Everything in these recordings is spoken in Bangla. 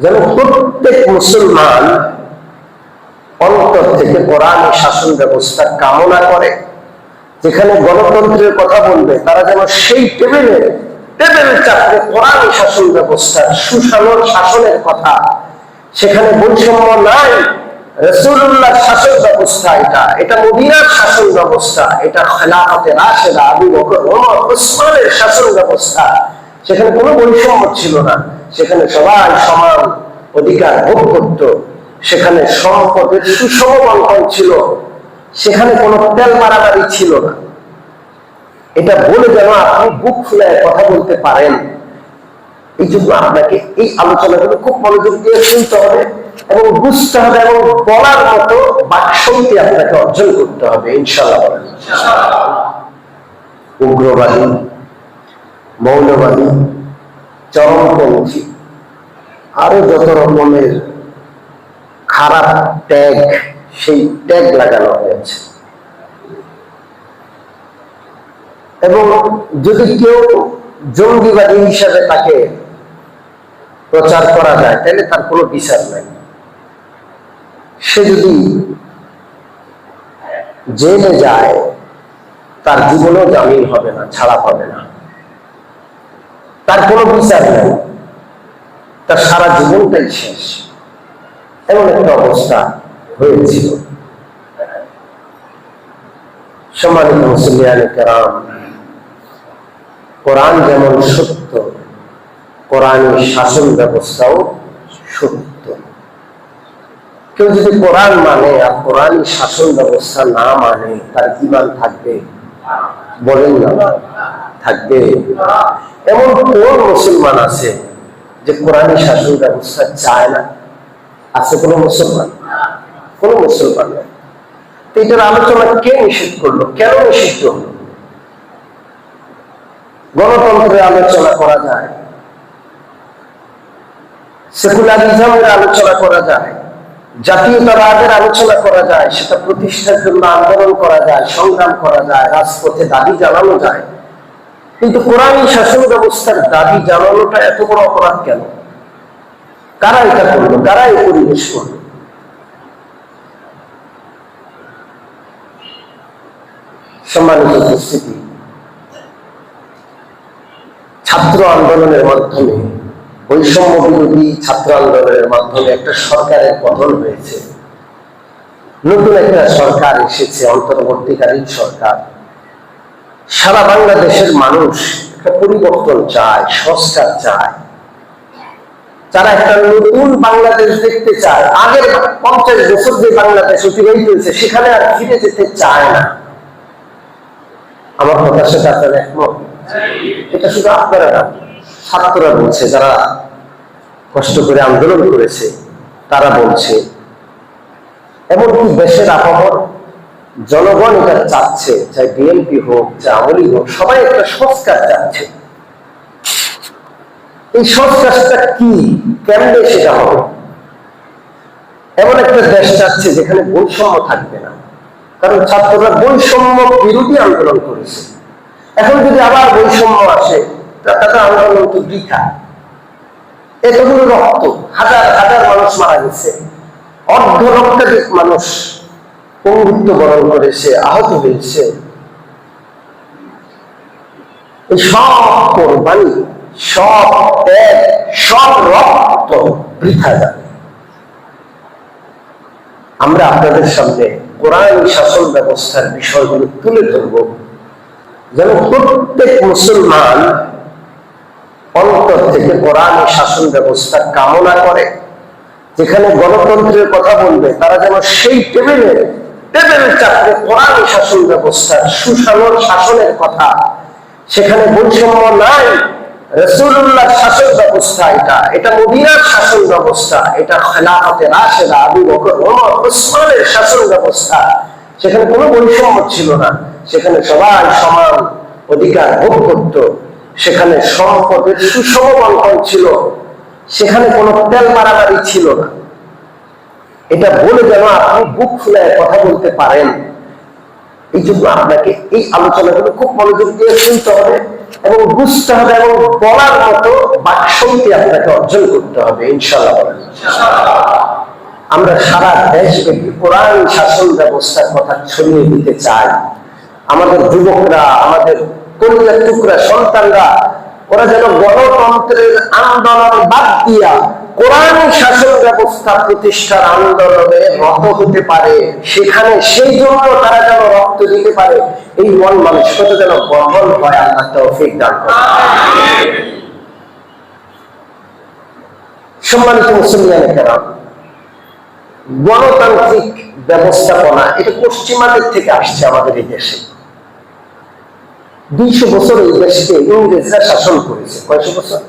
যেন প্রত্যেক মুসলমান অন্তর থেকে কোরআন শাসন ব্যবস্থা কামনা করে, যেখানে গণতন্ত্রের কথা বলবে তারা যেন সেই টেবিল চাপড়ে কোরআন শাসন ব্যবস্থা সুশাসন শাসনের কথা, সেখানে বৈষম্য নাই, রাসূলুল্লাহর শাসন ব্যবস্থা, এটা মদিনার শাসন ব্যবস্থা, এটা খেলাফতে রাশেদা আবু বকর ওমর ওসমানের শাসন ব্যবস্থা, সেখানে কোনো বৈষম্য ছিল না, সেখানে সবাই সমান অধিকার ভোগ করত, সেখানে সম্পদের সুষম বন্টন ছিল, সেখানে কোনো তেল মারামারি ছিল না। এটা বলে যেন আপনি বুক খুলে কথা বলতে পারেন, এই জন্য আপনাকে এই আলোচনাগুলো খুব মনোযোগ দিয়ে শুনতে হবে এবং বুঝতে হবে এবং বলার মতো বাকশক্তি আপনাকে অর্জন করতে হবে ইনশাআল্লাহ। উগ্রবাদী, মৌলবাদী, চরমপন্থী, আরো যত রকমের খারাপ ট্যাগ, সেই ট্যাগ লাগানো হয়েছে। এবং যদি কেউ জঙ্গিবাদী হিসাবে তাকে প্রচার করা যায় তাহলে তার কোনো বিচার নাই। সে যদি জেলে যায় তার জীবনেও জামিন হবে না, ছাড়া পাবে না, তার কোনো বিচার নেই, তার সারা জীবনটাই শেষ। এমন একটা অবস্থা হয়েছিল। সম্মানিত মুসলিয়ানে কেরাম, কোরআন যেমন সত্য, কোরআনের শাসন ব্যবস্থাও সত্য। কেউ যদি কোরআন মানে আর কোরআনের শাসন ব্যবস্থা না মানে তার ঈমান থাকবে? বলেন না, থাকবে? এমন কোন মুসলমান আছে যে কোরআনের শাসন ব্যবস্থা চায় না? আছে কোন মুসলমান? কোন মুসলমান নেই। এটার আলোচনা কে নিষেধ করলো? কেন নিষিদ্ধ হলো? গণতন্ত্রের আলোচনা করা যায়, সেকুলারিজমের আলোচনা করা যায়, জাতীয়তাবাদের আলোচনা করা যায়, সেটা প্রতিষ্ঠার জন্য আন্দোলন করা যায়, সংগ্রাম করা যায়, রাজপথে দাবি জানানো যায়। কিন্তু কোরআনী শাসন ব্যবস্থার দাবি জানানোটা এত বড় অপরাধ কেন? কারা এটা করলো? কারা এই পরিবেশ করলো? সম্মানিত উপস্থিতি, ছাত্র আন্দোলনের মাধ্যমে, বৈষম্য বিরোধী ছাত্র আন্দোলনের মাধ্যমে একটা সরকারের পতন হয়েছে। নতুন একটা সরকার এসেছে, অন্তর্বর্তীকালীন সরকার। সারা বাংলাদেশের মানুষ একটা পরিবর্তন চায়, সংস্কার চায়, যারা একটা নতুন বাংলাদেশ দেখতে চায়। আগের 50 বছর যে বাংলাদেশ অতিবাহিত হয়েছে সেখানে আর ফিরে যেতে চায় না। আমার কথার সাথে আপনারা একমত? এটা শুধু আপনারা না, ছাত্ররা বলছে, যারা কষ্ট করে আন্দোলন করেছে তারা বলছে, এমনকি দেশের আপামর জনগণ এটা চাচ্ছে, চাই বিএনপি হোক, চাই আওয়ামী লীগ হোক, সবাই একটা সংস্কার চাচ্ছে। এই সংস্কারটা কি, কেমনে সেটা হবে? এমন একটা দেশ চাচ্ছে যেখানে বৈষম্য থাকবে না, কারণ ছাত্ররা বৈষম্য বিরোধী আন্দোলন করেছে। এখন যদি আবার বৈষম্য আসে তাদের আন্দোলন তো বৃথা। এতগুলো রক্ত, হাজার হাজার মানুষ মারা গেছে, অর্ধ লক্ষাধিক মানুষ পঙ্গুত্ব বরণ করেছে, আহত হয়েছে। এই সব কোরবানি, সব ত্যাগ, সব রক্ত বৃথা যাবে। আমরা আপনাদের সামনে কোরআন শাসন ব্যবস্থার বিষয়গুলো তুলে ধরব, যেন প্রত্যেক মুসলমান অন্তর থেকে কোরআন শাসন ব্যবস্থা কামনা করে, যেখানে গণতন্ত্রের কথা বলবে তারা যেন সেই টেবিল চাপড়ে কোরআন শাসন ব্যবস্থা সুশাসন শাসনের কথা, সেখানে বৈষম্য নাই, রাসূলুল্লাহর শাসন ব্যবস্থা, এটা মদিনার শাসন ব্যবস্থা, এটা খেলাফতে রাশেদা আবু বকর ওমর ওসমানের শাসন ব্যবস্থা, সেখানে কোনো বৈষম্য ছিল না, সেখানে সবাই সমান অধিকার ভোগ করত, সেখানে সম্পদের সুষম বন্টন ছিল, সেখানে কোনো তেল মারামারি ছিল না। এটা বলে যেন আপনি বুক খুলে কথা বলতে পারেন, এই জন্য আপনাকে এই আলোচনাগুলো খুব মনোযোগ দিয়ে শুনতে হবে এবং বুঝতে হবে এবং বলার মতো বাকশক্তি আপনাকে অর্জন করতে হবে ইনশাআল্লাহ। আমরা সারা দেশব্যাপী কোরআন শাসন ব্যবস্থার কথা ছড়িয়ে দিতে চাই। আমাদের যুবকরা, আমাদের কন্যা টুকরা সন্তানরা, ওরা যেন গণতন্ত্রের আন্দোলন বাদ দিয়া কোরআন শাসন ব্যবস্থা প্রতিষ্ঠার আন্দোলনে রত হতে পারে, সেখানে সেই জন্য তারা যেন রক্ত দিতে পারে, এই মন মানসিকতা যেন বহন হয়। আল্লাহ তৌফিক দান করেন। সম্মানিত মুসলমানের কেরাম, গণতান্ত্রিক ব্যবস্থাপনা এটা পশ্চিমাদের থেকে আসছে আমাদের এই দেশে। 200 বছর এই দেশকে ইংরেজরা শাসন করেছে। কয়শো বছর?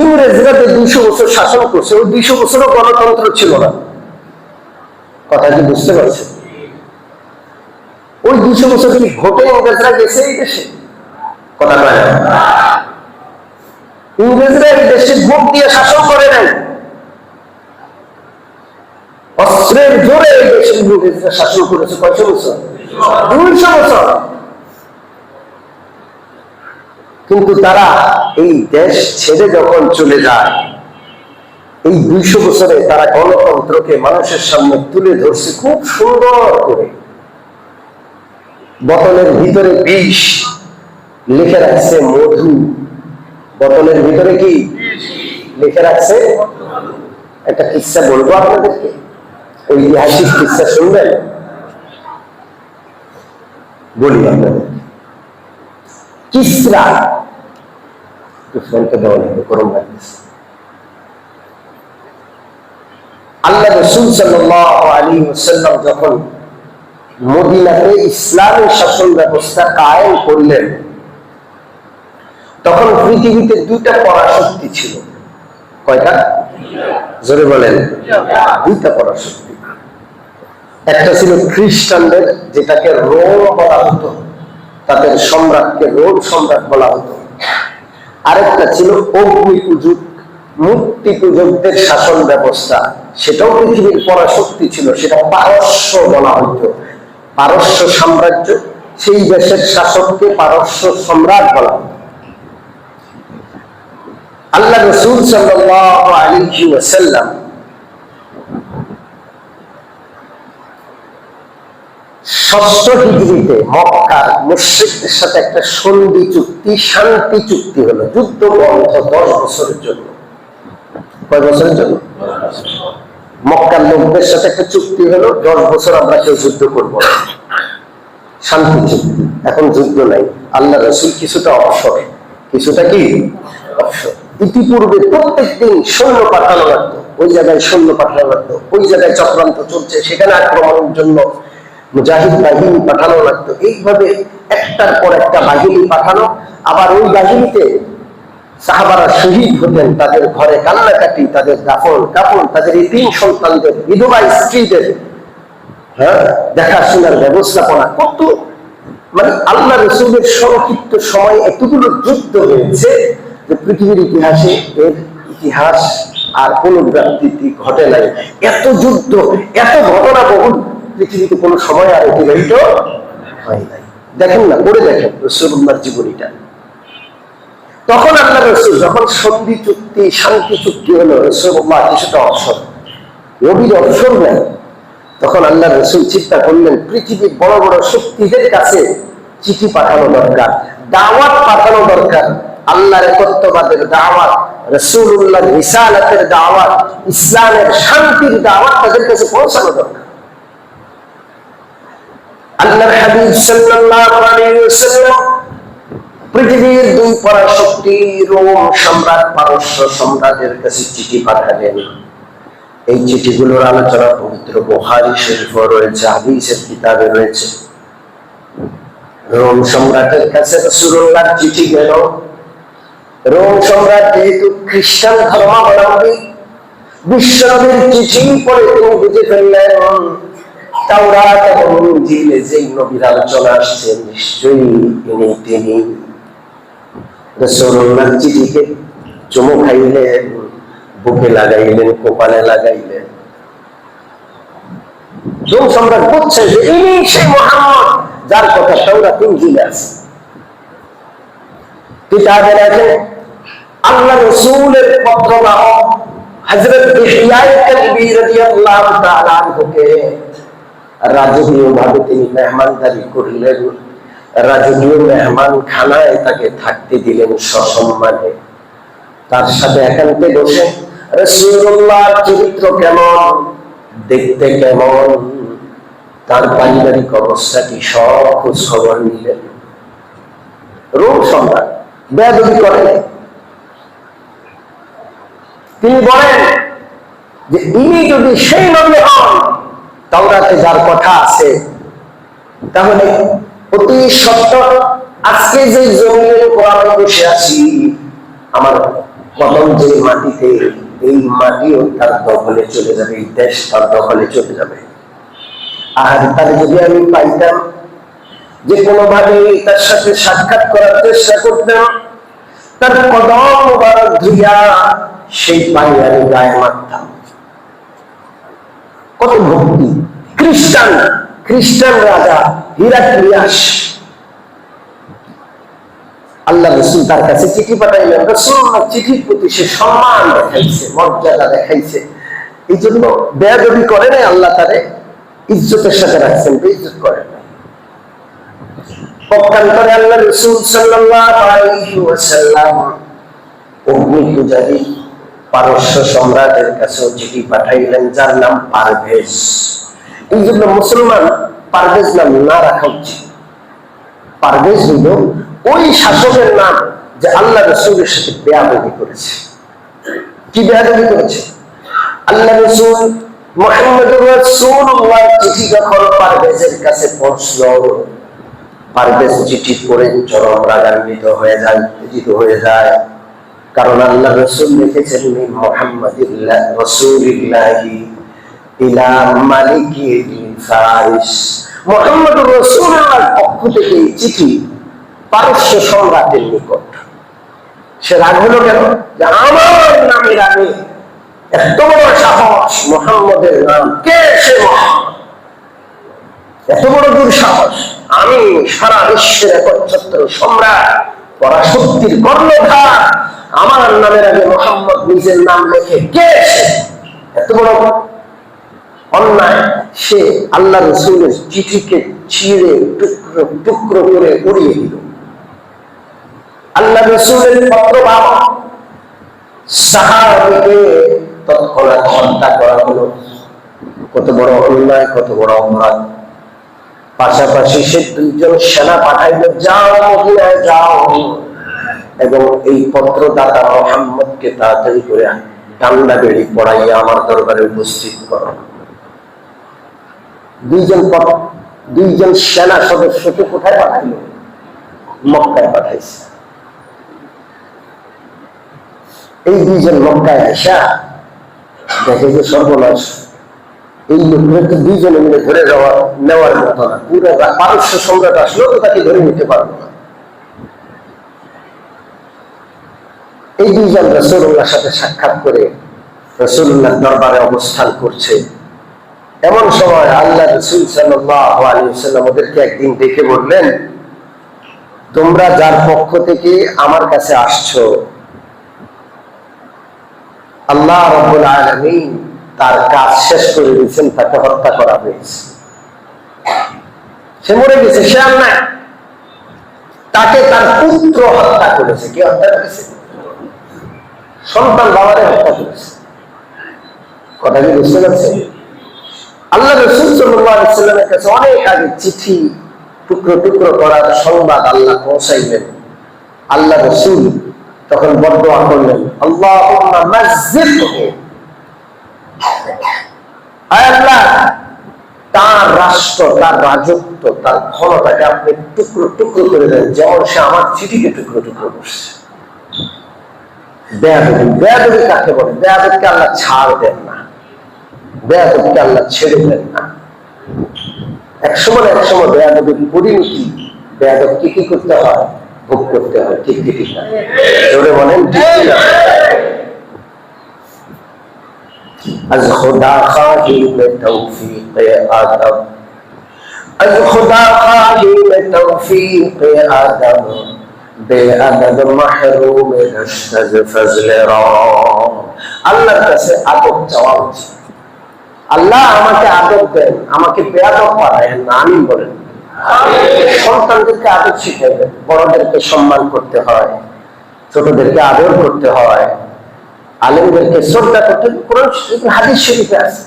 ইংরেজরা যে 200 বছর শাসন করছে, ওই 200 বছরও গণতন্ত্র ছিল না। কথা কি বুঝতে পারছেন? ওই 200 বছর কি ভোটে ইংরেজরা গেছে এই দেশে? কথা নয়, ইংরেজরা এই দেশে ভোট দিয়ে শাসন করে নাই। অস্ত্রের জোরে এই দেশে ইংরেজরা শাসন করেছে। কয়শো বছর? 200 বছর। কিন্তু তারা এই দেশ ছেড়ে যখন চলে যায়, এই 200 বছরে তারা গণতন্ত্রকে মানুষের সামনে তুলে ধরছে খুব সুন্দর করে। বোতলের ভিতরে বিষ, লিখে রাখছে মধু। বোতলের ভিতরে কি লিখে রাখছে? একটা কিস্সা বলবো আপনাদেরকে, ঐতিহাসিক কিস্সা শুনবেন? বলি আপনাদের। কিসরা আল্লাহ রাসূল সাল্লাল্লাহু আলাইহি ওয়াসাল্লাম যখন মদিনাতে ইসলামী শাসন ব্যবস্থা কায়েম করলেন, তখন পৃথিবীতে 2টা পরাশক্তি ছিল। কয়টা? জোরে বলেন। 2টা পরাশক্তি। একটা ছিল খ্রিস্টানদের, যেটাকে রোম বলা হতো, তাদের সম্রাটকে রোম সম্রাট বলা হতো। আরেকটা ছিল অগ্নি পূজক, মূর্তি পূজকদের শাসন ব্যবস্থা, সেটাও পৃথিবীর পরাশক্তি ছিল, সেটা পারস্য বলা হতো। পারস্য সাম্রাজ্য, সেই দেশের শাসককে পারস্য সম্রাট বলা হতো। আল্লাহ রাসূল সাল্লাল্লাহু আলাইহি ওয়াসাল্লাম ষষ্ঠ হিজরিতে মক্কার মুশরিকদের সাথে একটা সন্ধি চুক্তি, শান্তি চুক্তি হলো, যুদ্ধ বন্ধ 10 বছরের জন্য। কয় বছরের জন্য? মক্কার লোকদের সাথে একটা চুক্তি হলো, 10 বছর আমরা কেউ যুদ্ধ করবো না, শান্তি চুক্তি। এখন যুদ্ধ নাই। আল্লাহ রাসূল কিছুটা অবসর, কিছুটা কি অবসর। ইতিপূর্বে প্রত্যেকদিন সৈন্য পাঠানো লাগতো, ওই জায়গায় সৈন্য পাঠানো লাগতো, ওই জায়গায় চক্রান্ত চলছে, সেখানে আক্রমণের জন্য মুজাহিদ বাহিনী পাঠানো লাগতো। এইভাবে একটার পর একটা বাহিনী পাঠানো। আবার ওই বাহিনীতে সাহাবারা শহীদ হতেন, তাদের ঘরে কান্নাকাটি, তাদের দাফন কাফন, তাদের এতিম সন্তানদের, বিধবা স্ত্রীদের দেখাশোনার ব্যবস্থাপনা কত। মানে আল্লাহ রাসূলের সংক্ষিপ্ত সময় এতগুলো যুদ্ধ হয়েছে যে পৃথিবীর ইতিহাসে এর ইতিহাস আর পুনরাবৃত্তি ঘটে নাই। এত যুদ্ধ, এত ঘটনা বহুল পৃথিবীতে কোনো সময় আর অতিবাহিত হয় নাই। দেখেন না, পড়ে দেখেন রাসূলুল্লাহর জীবনীটা। তখন আল্লাহ রাসূল যখন সন্ধি চুক্তি, শান্তি চুক্তি হলো, রাসূলুল্লাহ কিছুটা অবসর, নবীর অবসর নেন। তখন আল্লাহ রাসূল চিন্তা করলেন, পৃথিবীর বড় বড় শক্তিদের কাছে চিঠি পাঠানো দরকার, দাওয়াত পাঠানো দরকার, আল্লাহর একত্ববাদের দাওয়াত, রাসূলুল্লাহর রিসালাতের দাওয়াত, ইসলামের শান্তির দাওয়াত তাদের কাছে পৌঁছানো দরকার। আল্লাহর হাবিব সাল্লাল্লাহু আলাইহি ওয়াসাল্লাম পৃথিবীর 2 পরাশক্তি রোম সম্রাট, পারস্য সম্রাটের কাছে চিঠি পাঠালেন। এই চিঠিগুলোর আলোচনা পবিত্র বুখারী শরীফে রয়েছে, হাদিসের কিতাবে রয়েছে। রোম সম্রাটের কাছে রাসূলুল্লাহর চিঠি গেল। রোম সম্রাট যেহেতু খ্রিস্টান ধর্মাবলম্বী, বিশ্বনবীর চিঠি পড়ে তিনি বুঝে ফেললেন তাওরাত এবং ইনজিলে যেই নবীর আলোচনা আসছে নিশ্চয়ই তিনি। রাসূলুল্লাহর চিঠিকে চুমু খাইলেন, বুকে লাগাইলেন, কপালে লাগাইলেন। রোম সম্রাট বলছে যে ইনি সেই মুহাম্মদ যার কথা তাওরাত ইনজিলে আছে। কিতাবে আছে আল্লাহ রাসূলের পত্রবাহক হযরত ইহইয়া কালবি রাদিয়াল্লাহু তাআলা আনহুকে রাজকীয় ভাবে তিনি মেহমানদারি করলেন, রাজকীয় মেহমান খানায় তাকে থাকতে দিলেন সসম্মানে। তার সাথে একান্তে বসে রাসূলুল্লাহর চরিত্র কেমন, দেখতে কেমন, তার পারিবারিক অবস্থা কি, সব খোঁজ খবর নিলেন। রোম সম্রাট বেয়াদবি করেন। তিনি বলেন যে ইনি যদি সেই নবী হন তাওরাতে যার কথা আছে, তাহলে অতি সত্য আজকে যে জমিনের উপর আমি বসে আছি, আমার কদম যে মাটিতে, এই মাটিও তার দখলে চলে যাবে, এই দেশ তার দখলে চলে যাবে। আর তার যদি আমি পাইতাম, যে কোনোভাবে তার সাথে সাক্ষাৎ করার চেষ্টা করতাম, তার কদম মুবারক ধুইয়া সেই পানি আমি গায়ে মারতাম। কত ভক্তি! খ্রিস্টান রাজা হিরাক্লিয়াস, আল্লাহ রাসূল তার কাছে চিঠি পাঠাইলেন। রাসূলুল্লাহ চিঠির প্রতি সে সম্মান দেখাইছে, মর্যাদা দেখাইছে, এই জন্য বেয়াদবি করে নাই, আল্লাহ তারে ইজ্জতের সাথে রাখছেন, বেইজ্জত করেন নাই। পক্ষান্তরে আল্লাহ রাসূল সাল্লাল্লাহু আলাইহি ওয়াসাল্লাম অগ্নি পূজারী পারস্য সম্রাটের কাছেও চিঠি পাঠাইলেন, যার নাম পারভেজ। এই জন্য মুসলমান পারভেজ নাম না রাখা উচিত। পারভেজ হইল ওই শাসকের নাম যে আল্লাহ রাসূলের সাথে বেয়াদবি করেছে। কি বেয়াদবি করেছে? আল্লাহ রাসূল মুহাম্মদুর রাসূলুল্লাহর চিঠি যখন পারভেজের কাছে পৌঁছলো, পারভেজ চিঠি পড়ে চরম রাগান্বিত হয়ে যায়, উত্তেজিত হয়ে যায়। কারণ আল্লাহ রাসূল লিখেছেন মুহাম্মাদুল্লাহ রাসূলুল্লাহি ইলা মালিকিল ফারিস, মুহাম্মদুর রাসূলুল্লাহর পক্ষ থেকে এই চিঠি পারস্য সম্রাটের নিকট। সে রাগ হলো কেন? যে আমার নামের আগে এত বড় সাহস, মুহাম্মদের নাম, কে সে মুহাম্মদ? এত বড় দুঃসাহস! আমি সারা বিশ্বের একচ্ছত্র সম্রাট, পরাশক্তির কর্ণধার, আমার নামের আগে মুহাম্মদ নিজের নাম লেখে, কে সে? এত বড় অন্যায়! সে আল্লাহ রাসূলের চিঠিকে ছিঁড়ে টুকরো টুকরো করে উড়িয়ে দিল। আল্লাহ রাসূলের পত্রবাহক সাহাবীকে তৎক্ষণাৎ হত্যা করা হলো। কত বড় অন্যায়, কত বড় অপরাধ! পাশাপাশি সে দুইজন সেনা পাঠাইলো, যাও মদিনায় যাও এবং এই পত্রদাতা মুহাম্মদকে তাড়াতাড়ি করে ডান্ডা বেড়ি পড়াইয়া আমার দরবারে উপস্থিত করো। দুইজন সেনা সদস্যকে কোথায় পাঠাইলো? মক্কায় পাঠাইছে। এই দুইজন মক্কায় আসা দেখে যে সর্বনাশ, এই লোকের তো দুইজনে মিলে ধরে নেওয়ার মতো না। পুরো পারস্য সম্রাট আসলেও তো তাকে ধরে নিতে পারবো না। এই দুইজন রাসূলুল্লাহর সাথে সাক্ষাৎ করে রাসূলুল্লাহর দরবারে অবস্থান করছে। এমন সময় আল্লাহ রাসূল সাল্লাল্লাহু আলাইহি ওয়াসাল্লাম ওদেরকে একদিন ডেকে বললেন, তোমরা যার পক্ষ থেকে আমার কাছে আসছো, আল্লাহ রাব্বুল আলামিন তার কাজ শেষ করে দিয়েছেন, তাকে হত্যা করা হয়েছে। সে মরে গেছে, সে আর নাই। তাকে তার পুত্র হত্যা করেছে। কে হত্যা করেছে? সন্তান বাবারে হত্যা করেছে। কথা কি বুঝতে পারছেন? আল্লাহ রাসূল সাল্লাল্লাহু আলাইহি ওয়াসাল্লামের কাছে অনেক আগে চিঠি টুকরো টুকরো করার সংবাদ আল্লাহ পৌঁছাইলেন। আল্লাহ রাসূল তখন বদদুয়া করলেন, আল্লাহুম্মা মাজ্জিকহু, আয় আল্লাহ তার রাষ্ট্র, তার রাজত্ব, তার ক্ষমতাকে আপনি টুকরো টুকরো করে দেন, যেমন সে আমার চিঠিকে টুকরো টুকরো করছে। বেয়াদবি! বেয়াদবি কাকে বলে? বেয়াদবকে আল্লাহ ছাড় দেন না, বেয়াদবকে আল্লাহ ছেড়ে দেন না। একসময় বেয়াদবির পরিণতি, বেয়াদবকে কি করতে হয়? ভোগ করতে হয়। ঠিক ঠিক না? জোরে বলেন ঠিক না? از خدا خواہی میں توفیق آدم، از خدا خواہی میں توفیق آدم، بے عدد محروم گشت از فضل را، আল্লাহর কাছে আদব চাওয়া উচিত। আল্লাহ আমাকে আদব দেন, আমাকে বেয়াদব পাঠায়েন না, আমিন বলেন। সন্তানদেরকে আদব শিখাইবেন, বড়দেরকে সম্মান করতে হয়, ছোটদেরকে আদর করতে হয়, আলেমদেরকে শ্রদ্ধা করতে, কোরআন হাদিস শরীফে আছে।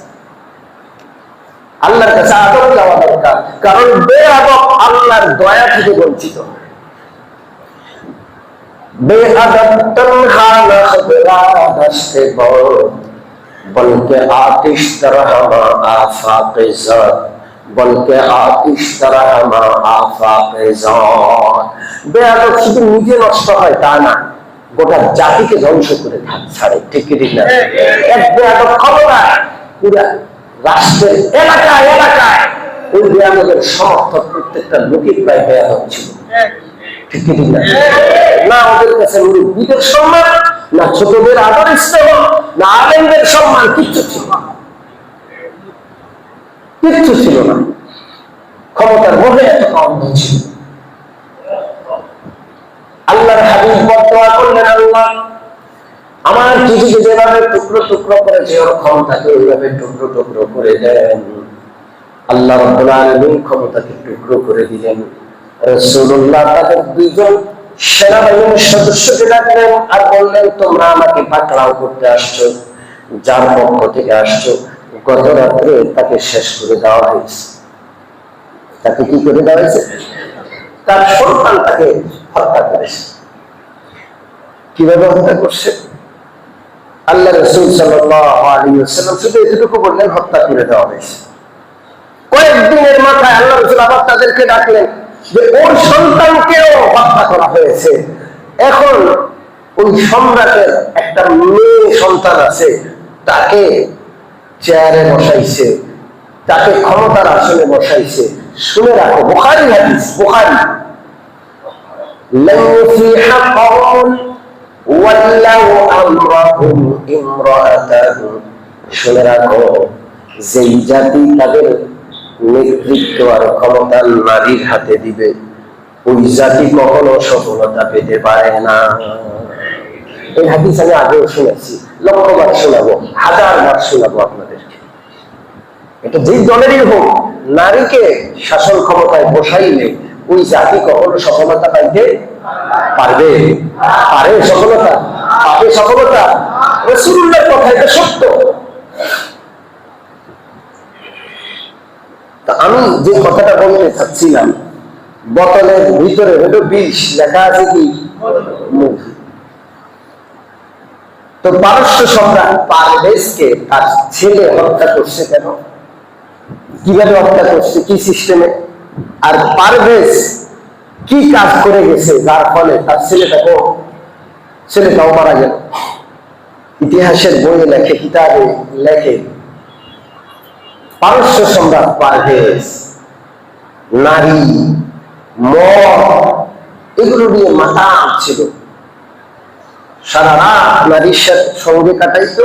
আল্লাহর কাছে আদব চাওয়া দরকার, কারণ বেয়াদব আল্লাহর দয়া থেকে বঞ্চিত। बेअदब तन्हा न खबरा दस्ते बहुत बल्कि आतिश तरह आफाक़े ज़ात बल्कि आतिश तरह आफाक़े ज़ात। বেয়াদব শুধু নিজে নষ্ট হয় তা না, গোটা জাতিকে ধ্বংস করে ছাড়ে। ঠিক কি না? এক বেয়াদব ক্ষমতায় পুরা রাষ্ট্রের এলাকায় এলাকায় ওই বেয়াদবের সমর্থক প্রত্যেকটা লোকের প্রায় বেয়াদব ছিল। ঠিক কি না? না ওদের কাছে মুরব্বীদের সম্মান, না ছোটদের আদর স্নেহ, না আলেমদের সম্মান, কিচ্ছু ছিল না, কিচ্ছু ছিল না। ক্ষমতার মধ্যে একটা অন্ধ ছিল। আল্লাহর হাবিব বর্তমান করলেন, আল্লাহ আমার পৃথিবী যেভাবে টুকরো টুকরো করেছে ওর ক্ষমতাকে ওইভাবে টুকরো টুকরো করে দেন। আল্লাহ রাব্বুল আলামিন ক্ষমতাকে টুকরো করে দিলেন। রাসূলুল্লাহ তাদের দুইজন সেনাবাহিনীর সদস্যকে ডাকলেন আর বললেন, তোমরা আমাকে পাকড়াও করতে আসছো, যার পক্ষ থেকে আসছো গত রাত্রে তাকে শেষ করে দেওয়া হয়েছে। তাকে কি করে দেওয়া হয়েছে? তার সন্তান তাকে হত্যা করেছে। কিভাবে হত্যা করছে? আল্লাহ রাসূল সাল্লাল্লাহু আলাইহি ওয়াসাল্লাম শুধু এতটুকু বললেন, হত্যা করে দেওয়া হয়েছে। কয়েকদিনের মাথায় আল্লাহ রাসূল আবার তাদেরকে ডাকলেন যে ওর সন্তানকেও হত্যা করা হয়েছে। এখন ওই সম্রাটের একটা মেয়ে সন্তান আছে, তাকে চেয়ারে বসাইছে, তাকে ক্ষমতার আসনে বসাইছে। শুনে রাখো, বুখারী হাদিস, বুখারী, লা ইউফিহা কওমুন ওয়াল্লাউ আমরাহুম ইমরাআতান। শুনে রাখো, যেই জাতি তাদের নেতৃত্ব আর ক্ষমতা নারীর হাতে দিবে, ওই জাতি কখনো সফলতা পেতে পারে না। এই হাদিস আমি আগেও শুনেছি, লক্ষবার শোনাবো, হাজারবার শোনাবো আপনাদেরকে। এটা যেই দলেরই হোক, নারীকে শাসন ক্ষমতায় বসাইলে ওই জাতি কখনো সফলতা পাইতে পারবে? পারে সফলতা? পাবে সফলতা? রাসূলুল্লাহর কথা, এটা সত্য। আমি যে কথাটা বলতে চাচ্ছিলাম, বোতলের ভিতরে হয়তো বিষ, লেখা আছে কি মধু। তো পারস্য সম্রাট পারভেজকে তার ছেলে হত্যা করছে কেন? কিভাবে হত্যা করছে? কি সিস্টেমে? আর পারভেজ কি কাজ করে গেছে যার ফলে তার ছেলেটাও মারা গেল? ইতিহাসের বইয়ে লেখে, কিতাবে লেখে, পারস্য সম্রাট পারভেজ নারী, মদ এগুলো নিয়ে মাতাল ছিল। সারা রাত নারীর সঙ্গে কাটাইতো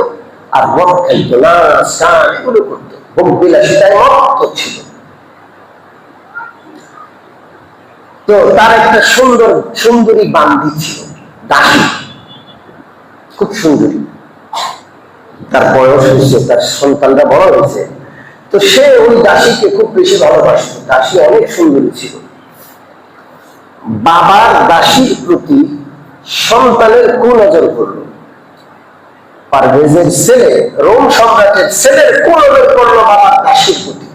আর মদ খাইতো, নাচ গান এগুলো করতো, ভোগ বিলাসিতায় মত্ত ছিল। তো তার একটা সুন্দরী বান্দি ছিল, দাসী, খুব সুন্দরী। তার বয়স হয়েছে, তার সন্তানটা বড় হয়েছে। তো সে ওই দাসীকে খুব বেশি ভালোবাসত। দাসী অনেক সুন্দরী ছিল। বাবার দাসীর প্রতি সন্তানের কুনজর করল। পারভেজের ছেলে, রোম সম্রাটের ছেলের কুনজর করল বাবার দাসীর প্রতি।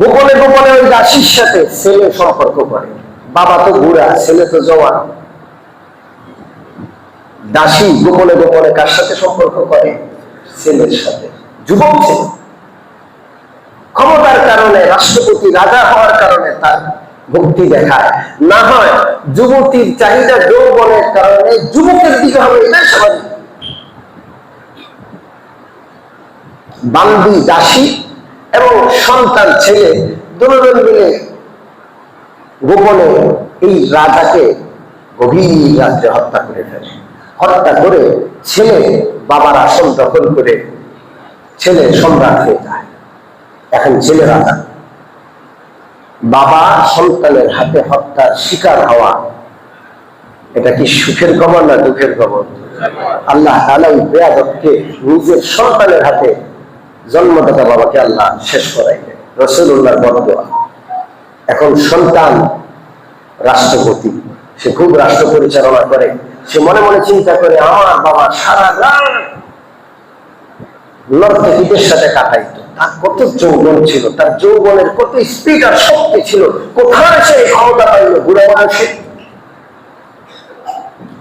গোপনে গোপনে ওই দাসীর সাথে ছেলে সম্পর্ক করে। বাবা তো বুড়া, ছেলে তো জওয়ান। দাসী গোপনে গোপনে কার সাথে সম্পর্ক করে? ছেলের সাথে। যুবক ছেলে, ক্ষমতার কারণে, রাষ্ট্রপতি রাজা হওয়ার কারণে তার ভক্তি দেখায়, না হয় যুবতীর চাহিদা যৌবনের কারণে যুবকের দিকে হবে, এটাই স্বাভাবিক। বান্দি দাসী এবং সন্তান ছেলে দুজন মিলে গোপনে এই রাজাকে গভীর রাত্রে হত্যা করে ফেলে। হত্যা করে ছেলে বাবার আসন দখল করে ছেলে সম্রাট হয়ে যায়। এখন ছেলে রাজা। বাবা সন্তানের হাতে হত্যার শিকার হওয়া এটা কি সুখের খবর না দুঃখের খবর? আল্লাহ তাআলা ওই বেয়াদবকে নিজের সন্তানের হাতে জন্মদাতা বাবাকে আল্লাহ শেষ করাইলেন। রাসূলুল্লাহর বদদোয়া। এখন সন্তান রাষ্ট্রপতি, সে খুব রাষ্ট্র পরিচালনা করে, সে মনে মনে চিন্তা করে আমার বাবা সারা রাত নর্তকীদের সাথে কাটাইতো, তার কত যৌবন ছিল, তার যৌবনের কত স্পিড আর শক্তি ছিল, কোথায় সে ক্ষমতা পাইল বুড়া বয়সে?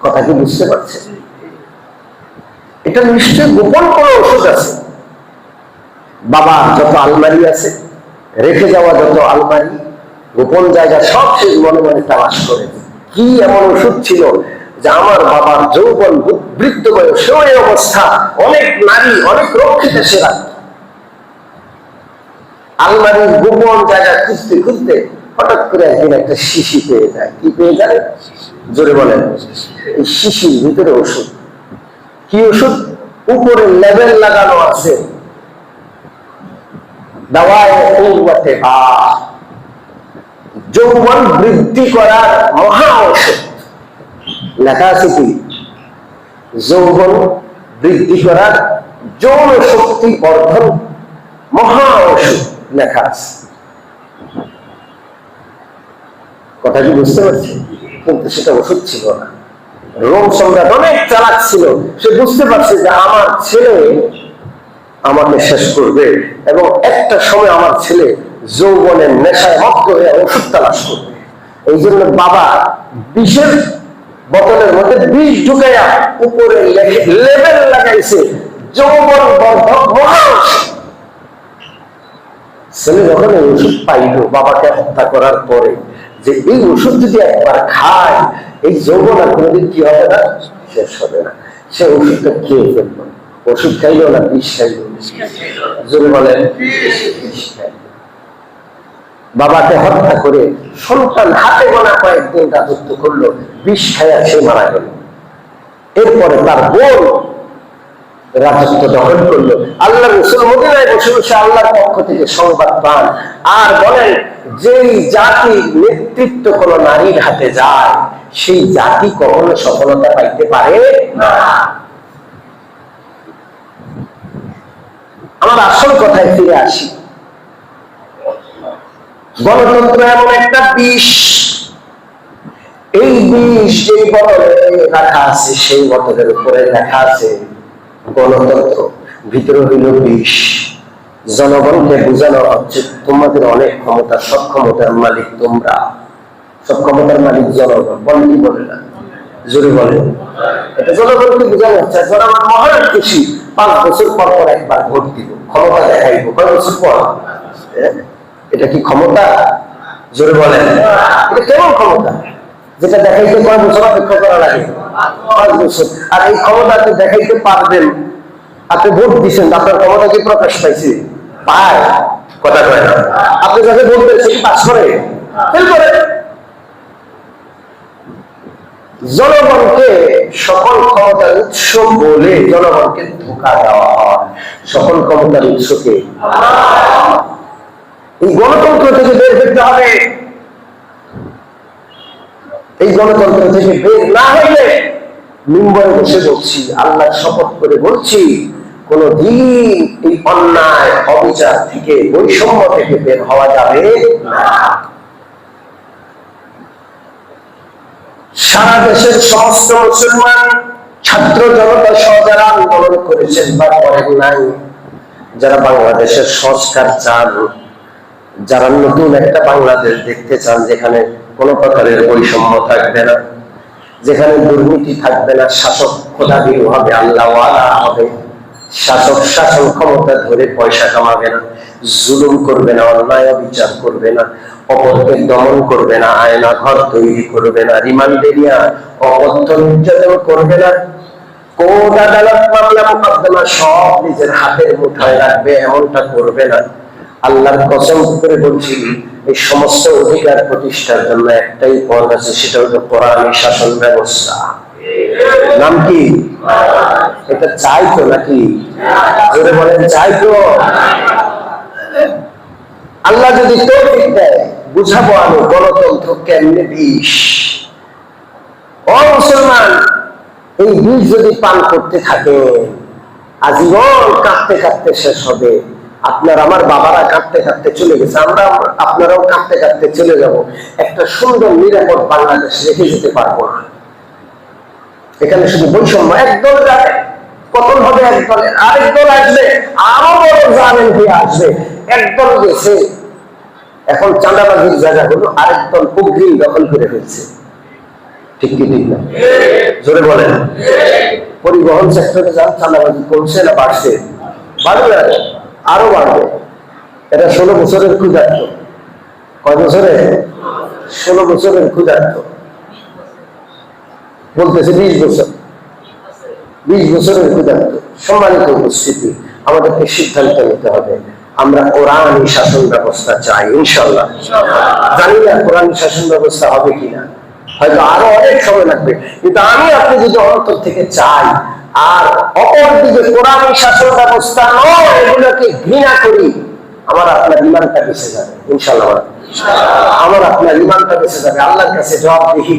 কথা কি বুঝতে পারছে? এটা নিশ্চয় গোপন কোনো ওষুধ আছে। বাবা যত আলমারি আছে, রেখে যাওয়া যত আলমারি, গোপন জায়গা সব সে মনে মনে তালাশ করে কি এমন ওষুধ ছিল যে আমার বাবার যৌবন বৃদ্ধ বয়সে ওই অবস্থা অনেক নারী অনেক রক্ষিত সে রাখত। আলমারির গোপন জায়গা খুঁজতে খুঁজতে হঠাৎ করে একদিন একটা শিশি পেয়ে যায়। কি পেয়ে যায়? জোরে বলেন। এই শিশির ভিতরে ওষুধ। কি ওষুধ? উপরে লেবেল লাগানো আছে যৌবন বৃদ্ধি করার মহা ঔষধ। লেখা আছে কি? যৌবন বৃদ্ধি করার যৌন শক্তি বর্ধন মহা ঔষধ লেখা আছে। কথা কি বুঝতে পারছি? কিন্তু সেটা ওষুধ ছিল না। রোম সম্রাট অনেক চালাক ছিল, সে বুঝতে পারছে যে আমার ছেলে আমাকে শেষ করবে এবং একটা সময় আমার ছেলে যৌবনের নেশায় মত্ত হয়ে ওষুধ তালাশ করবে। এই জন্য বাবা বিষের বোতলের মধ্যে বিষ ঢুকাইয়া উপরে লেবেল লাগাইছে যৌবন বর্ধক মহা ঔষধ। ছেলে যখন এই ওষুধ পাইল বাবাকে হত্যা করার পরে, যে এই ওষুধ যদি একবার খায় এই যৌবন আর কোনোদিন কি হবে না, শেষ হবে না। সে ওষুধটা খেয়ে ফেলল। ওষুধ খাইল না বিষ খাইল? জোরে বলেন। বাবাকে হত্যা করে সন্তান হাতে গোনা কয়েকদিন রাজত্ব করলো, বিষ খাইয়া সে মারা গেল। এরপরে তার বোন রাজত্ব দখল করলো। আল্লাহ রাসূল মদিনায় বসে বসে আল্লাহর পক্ষ থেকে সংবাদ পান আর বলেন, যেই জাতির নেতৃত্ব কোন নারীর হাতে যায় সেই জাতি কখনো সফলতা পাইতে পারে না। আমার আসল কথায় ফিরে আসি। গণতন্ত্র এমন একটা বিষ, এই বিষ যেই বোতলে রাখা আছে সেই বোতলের উপরে লেখা আছে গণতন্ত্র, ভিতরে হইল বিষ। জনগণকে বোঝানো হচ্ছে তোমাদের অনেক ক্ষমতা, সব ক্ষমতার মালিক তোমরা, সব ক্ষমতার মালিক জনগণ। বলেন কি বলে না? জোরে বলেন। এটা জনগণকে বোঝানো হচ্ছে। জনগণ মহান খুশি, 5 বছর পর পর একবার ভোট দিব, ক্ষমতা দেখাইব। কয় বছর পর? এটা কি ক্ষমতা? জোরে বলেন। এটা কেমন ক্ষমতা যেটা দেখাইতে কয় বছর অপেক্ষা করা লাগে? 5 বছর। আর এই ক্ষমতা আপনি দেখাইতে পারবেন, আপনি ভোট দিচ্ছেন, আপনার ক্ষমতা কি প্রকাশ পাইছে? পায়? কথা কয় না। আপনি যাকে ভোট দিচ্ছেন কি পাস করে? ফেল করে। জনগণকে সকল ক্ষমতার উৎস বলে জনগণকে ধোঁকা দেওয়া হয়। সকল ক্ষমতার উৎসকে এই গণতন্ত্র থেকে বের হতে হবে। এই গণতন্ত্র থেকে বের না হইলে মুম্বাই বসে বলছি, আল্লাহর শপথ করে বলছি, কোনদিন এই অন্যায় অবিচার থেকে বৈষম্য থেকে বের হওয়া যাবে না। সারা দেশের সমস্ত মুসলমান ছাত্র জনতা সহ যারা আন্দোলন করেছেন বা করেন নাই, যারা বাংলাদেশের সংস্কার চান, যারা নতুন একটা বাংলাদেশ দেখতে চান যেখানে কোনো প্রকারের বৈষম্য থাকবে না, যেখানে দুর্নীতি থাকবে না, শাসক খোদাবীর হবে, আল্লাহ ওয়ালা হবে, শাসক শাসন ক্ষমতা ধরে পয়সা কামাবে না, জুলুম করবে না, অন্যায় বিচার করবে না, অপরকে দমন করবে না, আয়না ঘর তৈরি করবে না, রিমান্ডেরিয়া অকথ্য নির্যাতন করবে না, কোর্ট আদালত মামলা মোকদ্দমা সব নিজের হাতের মুঠায় রাখবে, এমনটা করবে না। আল্লাহর কসম করে বলছি, এই সমস্ত অধিকার প্রতিষ্ঠার জন্য একটাই পথ আছে, সেটা হলো কোরআনী শাসন ব্যবস্থা। নাম কি? এটা চাই তো নাকি? জোরে বলেন, চাই তো? আল্লাহ যদি তৌফিক দেয় বুঝাবো আমি গণতন্ত্র কেমনে বিষ। ও মুসলমান, এই বীজ যদি পান করতে থাকে আজীবন কাঁদতে কাঁদতে শেষ হবে। আপনার আমার বাবারা কাঁদতে কাঁদতে চলে গেছে, আপনারাও কাঁদতে কাঁদতে চলে যাব। একটা সুন্দর নিরাপদ বাংলাদেশ রেখে যেতে পারবো না। এখানে শুধু বৈষম্য, একদল যাবে পতন হবে, একদলের আরেক দল আসবে, আরো বড় জালেম হয়ে আসবে। একদল গেছে, এখন চাঁদাবাজির জায়গাগুলো আরেক দল অগ্রিম দখল করে ফেলছে। ঠিক কি ঠিক না? জোরে বলেন। পরিবহন সেক্টরে যান, চাঁদাবাজি কমছে না বাড়ছে? বাড়বে, আরো বাড়বে। এটা 16 বছরের ক্ষুধার্ত। কয় বছরে? 16 বছরের ক্ষুধার্ত। বলতেছে 20 বছর, 20 বছরের ক্ষুধার্ত। সম্মানিত উপস্থিতি, আমাদেরকে সিদ্ধান্ত নিতে হবে। আমরা কোরআনী শাসন ব্যবস্থা চাই ইনশাআল্লাহ। জানি না কোরআনী শাসন ব্যবস্থা হবে কিনা, হয়তো আরো অনেক সময় লাগবে, কিন্তু আমি আপনি যদি অন্তর থেকে চাই আর অপরদিকে কোরআনী শাসন ব্যবস্থা নয় এগুলোকে ঘৃণা করি, আমার আপনার ইমানটা বেঁচে যাবে ইনশাআল্লাহ। আমার আপনার ইমানটা বেঁচে যাবে, আল্লাহর কাছে জবাবদিহি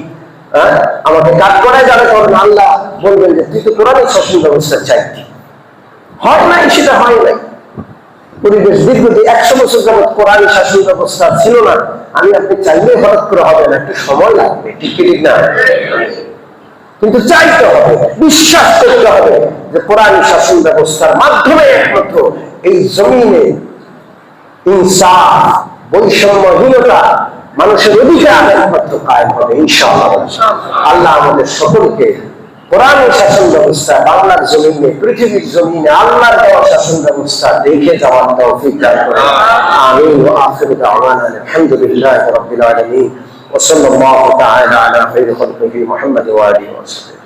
আমাকে কাজ করাই যাবে। কারণ আল্লাহ বলবেন যে তুই তো কোরআনী শাসন ব্যবস্থা চাইতি, হয় নাই, সেটা হয় নাই। পরিবেশ বিদ্যুৎ 100 বছর যাবৎ কোরআনী শাসন ব্যবস্থা ছিল না। আমি আপনি চাইলে হঠাৎ করে হবে না, একটু সময় লাগবে। ঠিক ঠিক না? কিন্তু চাইতে হবে, বিশ্বাস করতে হবে যে কোরআনী শাসন ব্যবস্থার মাধ্যমে একমাত্র এই জমিনে ইনসাফ, বৈষম্যহীনতা, মানুষের অধিকার একমাত্র কায়েম হবে ইনশাআল্লাহ। আল্লাহ আমাদের সকলকে কোরআনী শাসন ব্যবস্থা বাংলার জমিনে, পৃথিবীর জমিনে আল্লাহর দেওয়া শাসন ব্যবস্থা দেখে যাওয়ার তৌফিক দান করেন। আমিন। ওয়া আখিরু দাওয়ানা আলহামদুলিল্লাহি রাব্বিল আলামিন ওয়া সাল্লাল্লাহু তাআলা আলা খায়রি খালকিহি মুহাম্মদ ওয়া আলিহি ওয়া সাহবিহি।